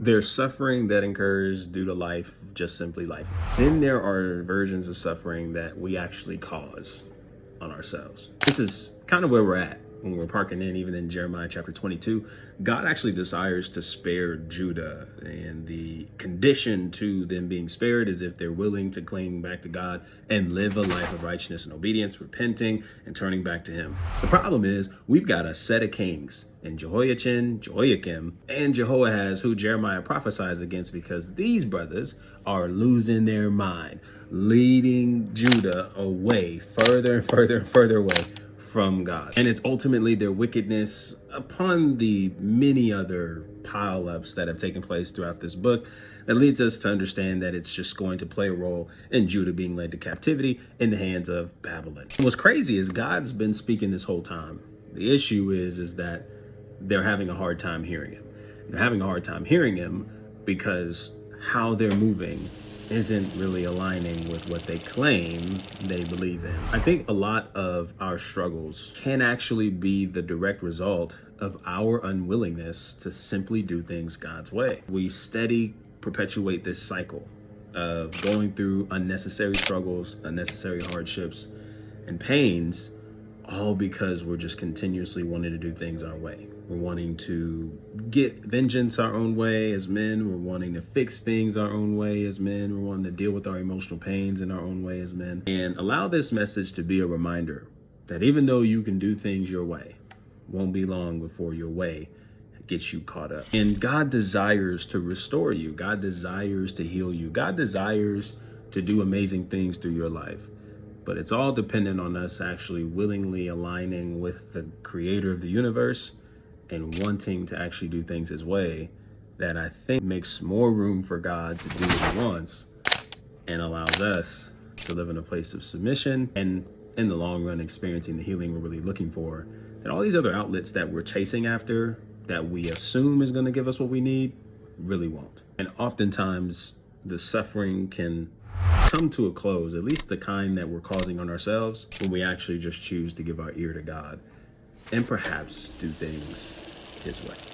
There's suffering that occurs due to life, just simply life. Then there are versions of suffering that we actually cause on ourselves. This is kind of where we're at when we're parking in, even in Jeremiah chapter 22. God actually desires to spare Judah, and the condition to them being spared is if they're willing to cling back to God and live a life of righteousness and obedience, repenting and turning back to him. The problem is we've got a set of kings in Jehoiachin, Jehoiakim, and Jehoahaz who Jeremiah prophesies against, because these brothers are losing their mind, leading Judah away further and further and further away from God. And it's ultimately their wickedness upon the many other pileups that have taken place throughout this book that leads us to understand that it's just going to play a role in Judah being led to captivity in the hands of Babylon. And what's crazy is God's been speaking this whole time. The issue is that they're having a hard time hearing him. They're having a hard time hearing him because how they're moving isn't really aligning with what they claim they believe in. I think a lot of our struggles can actually be the direct result of our unwillingness to simply do things God's way. We perpetuate this cycle of going through unnecessary struggles, unnecessary hardships, and pains, all because we're just continuously wanting to do things our way. We're wanting to get vengeance our own way as men. We're wanting to fix things our own way as men. We're wanting to deal with our emotional pains in our own way as men. And allow this message to be a reminder that even though you can do things your way, won't be long before your way gets you caught up. And God desires to restore you. God desires to heal you. God desires to do amazing things through your life. But it's all dependent on us actually willingly aligning with the creator of the universe and wanting to actually do things his way, that I think makes more room for God to do what he wants and allows us to live in a place of submission and in the long run experiencing the healing we're really looking for. And all these other outlets that we're chasing after, that we assume is going to give us what we need, really won't. And oftentimes the suffering can come to a close, at least the kind that we're causing on ourselves, when we actually just choose to give our ear to God and perhaps do things his way.